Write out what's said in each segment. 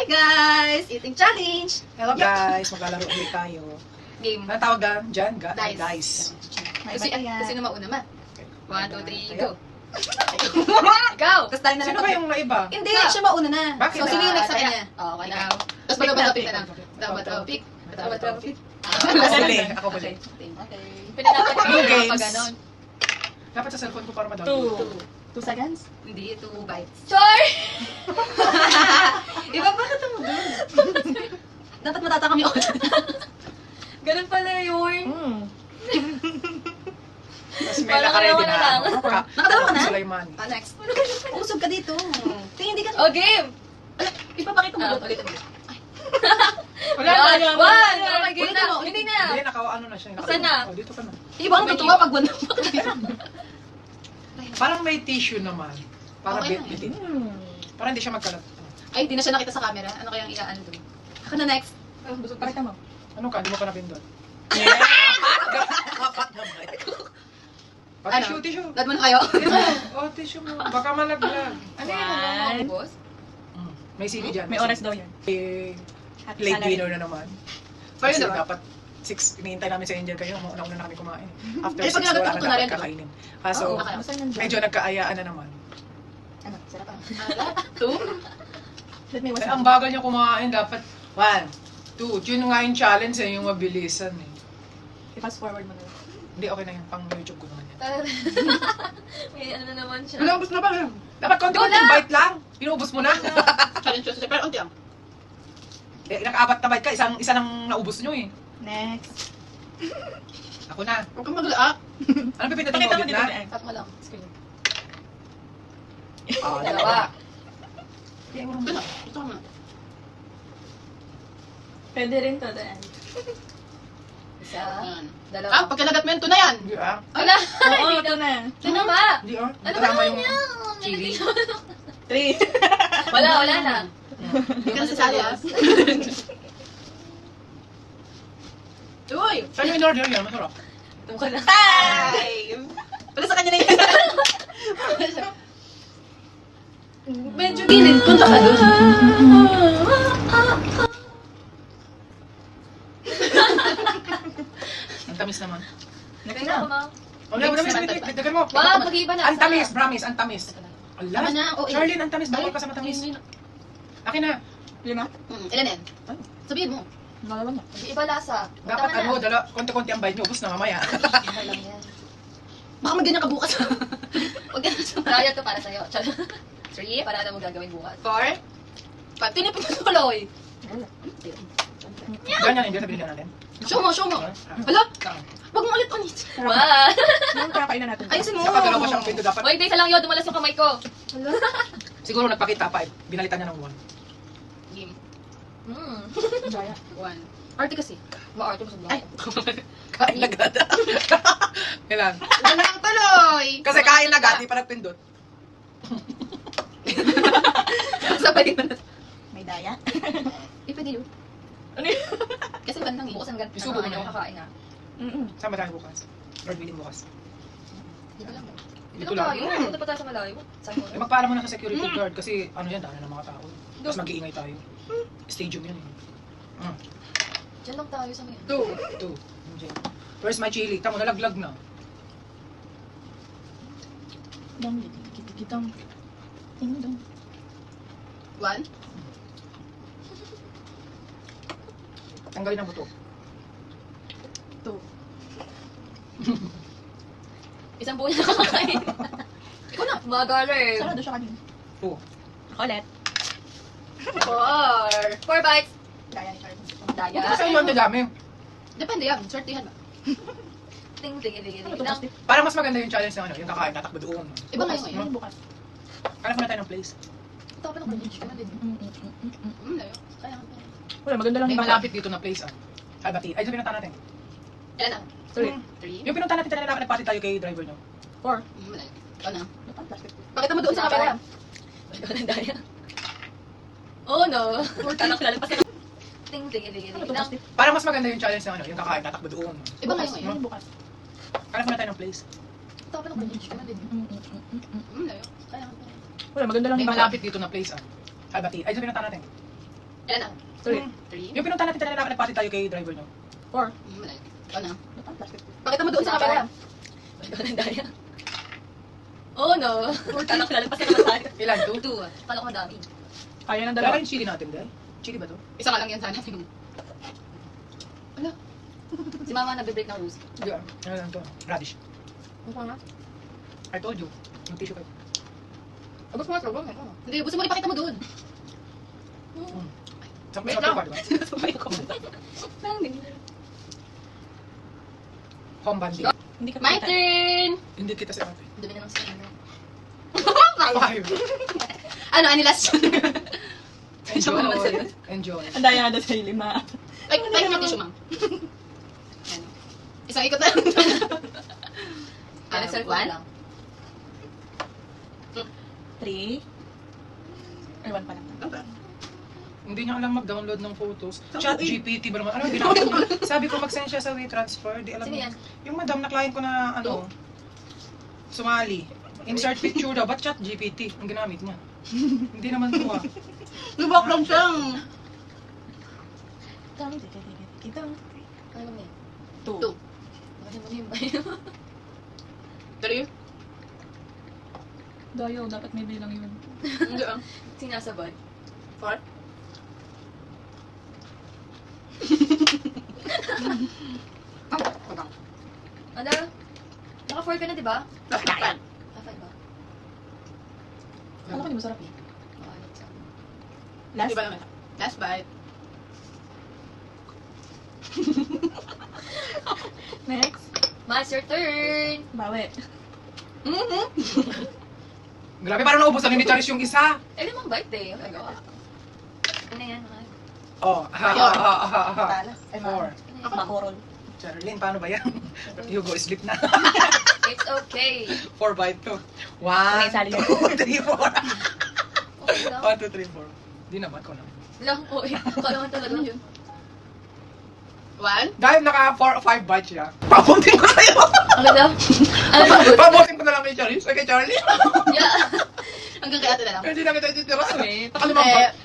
guys! Eating challenge! Hello guys, maglalaro ulit tayo. Game. Ano tawag ka? Diyan? Dice. Dice. Kasi sino mauna ma? 1, 2, 3, go! Ikaw. Ikaw! Tapos tayo na Sino ba yung naiba? Hindi, siya mauna na. Bakit? So, sino yung next sa Tayo. kanya? Oo, okay na. Ikaw. Tapos bato-bato na lang. Bato-bato pick. Bato-bato pick. Ako uli. Ako uli. Okay. Pinadapat Two ko games. pag ganon. Dapat sa cellphone ko para madami. 2 seconds? Hindi, 2 bites. Sure! Iba pa ka mo doon. Dapat matata kami ulit. Ganun pala yun. Tapos may Parang nakaredy ano na. na lang. Nakadalawa ka na? Sulaiman. Next. Usog ka dito. Tingin, hindi ka. O, game! Ipapakita mo doon. Ulit. Wala One! na. One! Okay, game Ulitin na. mo, Hindi ulitin na. Hindi, ano na siya. Saan na? Oh, dito ka na. Iba ang tutuwa pag wala. Parang may tissue naman. Para Okay bit-bitin. Para hindi siya magkalat. Ay, hindi na siya nakita sa camera. Ano kayang iaano doon? Ako na next. Pakita mo. Ano ka? Hindi mo pa napindot. Yeah! Dapat naman. Pati tissue. Dad mo na kayo. Oh, tissue mo. Baka malaglag. Ano yun? Boss? May CD dyan. May oras daw yan. Late dinner na naman. Pero Kasi yun, diba? dapat 6, hinihintay namin sa Angel kayo. Una-una na kami kumain. After Eh, 6, pag wala nagkatuto na na dapat rin, kakainin. Kaso, Oo, okay. medyo nagkaayaan na naman. Ano? Sarap ah. 2? Let me Eh, ang bagal niya kumain. Dapat 1, 2. Yun nga yung challenge eh, yung mabilisan eh. I-fast forward mo na lang. Hindi, okay na yan. Pang YouTube ko naman yan. May ano na naman siya. Wala, ubos na ba? Dapat konti-konting bite lang. Inuubos mo na. Challenge yun. Pero unti lang. Eh, naka-apat na bite ka. Isa nang naubos nyo eh. Next. Ako na. Huwag kang mag-up. Ano pipindutin Pakita mo? mo dito Gitna? na. Tap mo lang. Screen. Ah, Dalawa. Ito na. Ito na. Pwede rin to, Dan. Isa. Ayan. Dalawa. Ah, pag kinagat mo yun, ito na yan. Hindi ah. Wala! Oo, ito na. Ito na ba? Hindi ah. Ano ba Kasama naman yung yan? chili. 3. Wala na. Hindi ka nasasali ah. Uy! Saan yung in-order yan? Masarap. Ito ka lang. Ay! Wala sa kanya na yun. Medyo gilid. Punta ka doon. Ang tamis naman. Next Tingnan ko, na. ma. Wala, wala, dagdagan mo. Wag, mag-iba na. Ang tamis, promise, ang tamis. Tama Ala, na. Oh, Charlene, ang tamis. Bawal ka sa matamis. Akin na. 5. Ilan yan? Sabihin mo. Nalaman na. Mag-iba lasa. Dapat Tama ano, na. konti-konti ang bite nyo. Ubus na mamaya. Iba lang yan. Baka magganyan ka bukas. Huwag ganyan sa Raya to para sa'yo. 3, para na mo gagawin bukas. 4. 5. Tinipid mo sa kaloy. Diyan yan, hindi na binigyan natin. Show mo, show mo. Hala? Huwag mo ulit ulit. Wow! Yung kakainan natin. Ayusin mo. Dapat dalawa siyang pinto. Dapat, Wait, isa lang yun. Dumalas yung kamay ko. Hala? siguro nagpakita pa. Binalitan niya ng 1. Game. Hmm. Daya. 1. Party kasi. Ma-arte mo sa Ay. vlog. Kain agad. Kailan? Wala kang tuloy. Kasi kain agad, di pa nagpindot. Sa pwede mo na. May daya. Eh, pwede yun. Ano yun? Kasi bandang Bukas eh. ang ganito. Isubo mo Ano, na. kakain ha. Saan ba tayo bukas? Lord willing bukas. Dito lang. Dito lang. tayo. Punta pa tayo sa malayo. Saan mo? Eh, magpaalam muna sa security guard kasi ano yan, dami ng mga tao. Tapos mag-iingay tayo. Stadium yun eh. Diyan lang tayo sa may... 2. Where's my chili? Tamo, nalaglag na. Dong, kitang. Tingin dong. 1. Tanggalin ang buto. 2. Isang buo na nakakain. Ikaw na. Magala eh. Sarado siya kanina. 2. Ako ulit. 4 bites. Daya ni Carmen. Daya. Kasi yun, dami. Depende yan. Sortihan ba? Ting, ting, ting, ting. Ano to, plastic? Parang mas maganda yung challenge ng ano, yung kakain, tatakbo doon. Iba nga Bukas. yun ngayon. Bukas. Kaya muna tayo ng place. Ito pa ng college. Kaya din. Layo. Kaya nga. Wala, maganda lang May yung malapit dito na place ah. Albati. Ay, dito pinunta natin. Ilan na? 3. 3. Yung pinunta natin talaga nagpati tayo kay driver nyo. 4. Malayo. Ikaw na. Plastic. Pakita mo doon sa camera. Daya. Oh no. Tanak na lang pa sa... Ting, ting, ting, ting. Ano to, plastic? Parang mas maganda yung challenge ng ano, yung kakain, tatakbo doon. Iba nga Bukas. yun ngayon. Bukas. Kaya muna tayo ng place. Ito pa ng college. Kaya din. Layo. Kaya nga. Wala, maganda lang May yung malapit dito na place ah. Albati. Ay, dito pinunta natin. Ilan na? 3. 3? Yung pinunta natin talaga nagpati tayo kay driver, no? 4. Malaki. Ikaw na. Plastic. Pakita mo doon sa camera. Ikaw na daya. Oh no! Talak lalagpas na naman tayo. Ilan? 2? 2. Kala ko madami. Kaya ng Wala dalawa. yung chili natin, dahil? Chili ba to? Isa nga lang yan sana. Ala. Si mama nagbe-break ng rules. Hindi ah. Ano lang to? Radish. Mukha nga. I told you. Yung tissue kayo. Abos mo nga sa ubong. Hindi, gusto mo ipakita mo doon. Sa Wait sa lang. pa, di ba? Sabay ko. Parang din. Home banding. Hindi ka My makita. turn! Hindi kita si ate. Dumi na ng skin mo. 5. Ano, anilas yun? Enjoy. naman sa'yo. Enjoy. Ang daya nga doon sa 5. Ay, tayo naman tissue, ma'am. Ano? Isang ikot na lang. Kaya cellphone lang. 3. Ay, 1 pa lang. Hindi niya alam mag-download ng photos. Chat GPT ba naman? Ano yung ginagawa niya? Sabi ko mag-send siya sa WeTransfer. Di alam Sino niya. yan? Yung madam na client ko na ano, Somali. Insert picture daw. Ba't chat GPT ang ginamit niya? Hindi naman to ah. Lubak lang siya. Ito. Ano naman yan? 2. 2. Bakit naman yung bayo? 3? Dayo, dapat may bilang yun. Hindi ah. Sinasabay. 4? Ano? Naka-4 ka na, di ba? Last Ah, 5 ba? Alam ko hindi masarap eh. Oh, ayun, sabi. Last? Di ba naman? Last bite. Next. Mas, your turn! Bawi. Mm-hmm. Grabe, parang naubusan ni Charis yung isa. Eh, limang bite eh. Ano gawa? Ano yan? Ano yan? Oh, ha. Tala. Ay, 4. Ako. Makorol. Charlene, paano ba yan? Hugo, sleep na. It's okay. 4 bite to. 1, May sali. 2, 3, 4. Okay lang. 1, 2, 3, 4. Di naman ko na. Lang po eh. Kalaman talaga yun. 1? Dahil naka 4 o 5 bites siya, papuntin ko kayo. Ano daw? Ano ba? Papuntin ko na lang kay Charis. Kay Charlie. Yeah. Hanggang kay ate na lang. Hindi na kita ititira. Sweet. Nakalimang bite.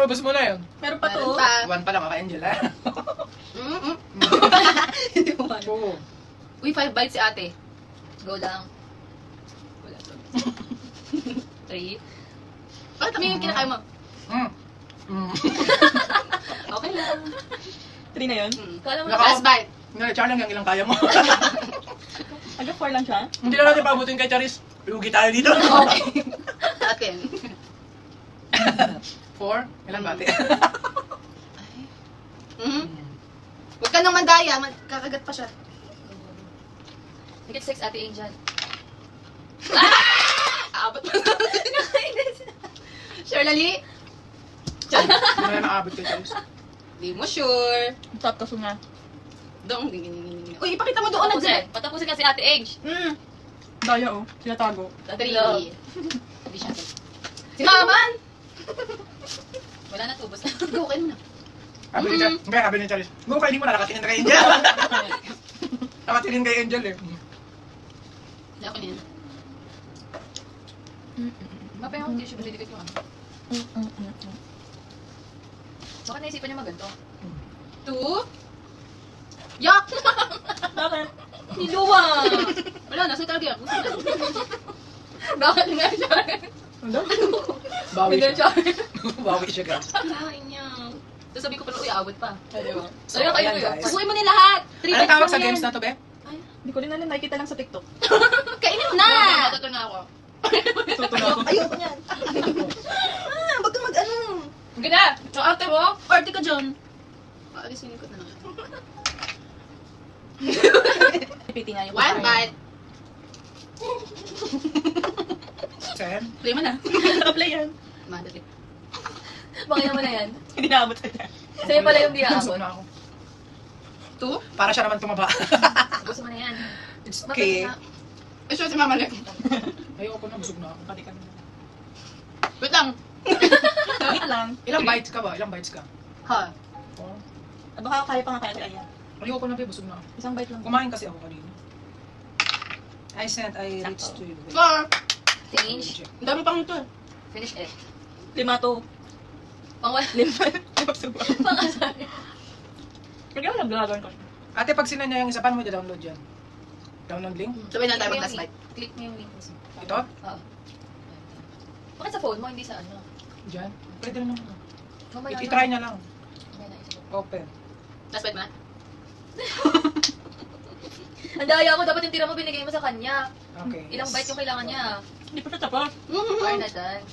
Ubus mo na yun. Meron pa to. Meron pa. 1 pa lang, kaka-Angel ha. Mm-hmm. Hindi mo ano. Oo. Uy, 5 bites si ate. Go lang. Wala to. 3. Bakit kami yung kinakain mo? Okay lang. 3 na yun. Kala mo Naka- Last bite. Nga, Charlie, hanggang ilang kaya mo. Hanggang 4 lang siya. Hindi na natin pabutin kay Charis. Lugi tayo dito. Okay. Ate. 4? Ilan bate? Mm-hmm. Huwag ka nang mandaya. Kakagat pa siya. Higit 6, Ate Angel. Aabot mo. Shirley? Hindi na nakaabot kay Charis. Di mo sure. Top kaso nga. Doon. Uy, ipakita mo doon na dyan. Patapusin kasi Ate Age. Daya oh. Sila tago. 3. Tatlo. Hindi siya. Si Maman! Wala na, tubos na. Go, kain mo na. Sabi ni Charis. Kaya sabi ni Charis. Go, kainin mo na. Nakatingin na kay Angel. Nakatingin kay Angel eh. Hindi ako niyan. Mapaya akong tissue, didikit ko ano. Bakit naisipan niya maganto? 2. Yak! Bakit? Niluwa! Wala, nasa talaga yan. Bakit nga siya? Ano? Bawi Middle siya. char. Bawi siya guys. Kain niya. Tapos sabi ko pa, uy, abot pa. Diba? So, yun kayo ayan, yun. guys. Pasuin mo nila lahat. 3 Anong tawag sa games na to, be? Hindi ko rin alam. Nakikita lang sa TikTok. Kainin mo na! Matato na ako. Tuto na ako. Ayoko niyan. Wag kang mag-ano. Hindi na! Ang arte mo? Arte ka dyan. Aalisin ko na lang. Piti nga yung 1 bite. 10? Play mo na. Play yan. Madali. Bakit naman na yan? Hindi naabot sa dyan. Sa'yo pala yung di Busog aabot. na ako. 2? Para siya naman tumaba. Gusto mo na yan. It's Mapaya okay. na. Ay, siya si Mama Lek. Ayoko na, busog na ako. Pati kami. Wait lang. Wait lang. Ilang bites ka ba? Ilang bites ka? Ha? Oh. Baka kaya pa nga kaya si Aya. Ayoko na, be. Busog na ako. Isang bite lang. Kumain kasi ako kanina. I reached to you. 4. Change. Ang dami pang ito. Finish it. 5 to. Pangwala. Pangasar. Pwede mo nag-gagawin ko. Ate, pag sinanya yung isa, paano mo i-download yan? Download link? Sabay na tayo mag last bite. Click mo yung link mo. Ito? Oo. Bakit sa phone mo, hindi sa ano? Diyan? Pwede rin naman. Mamaya I-try na lang. Mamaya na, isa. Open. Last bite na. Ang daya ko, dapat yung tira mo binigay mo sa kanya. Okay. Ilang bite yung kailangan niya. Hindi pa siya tapos. Fire na done.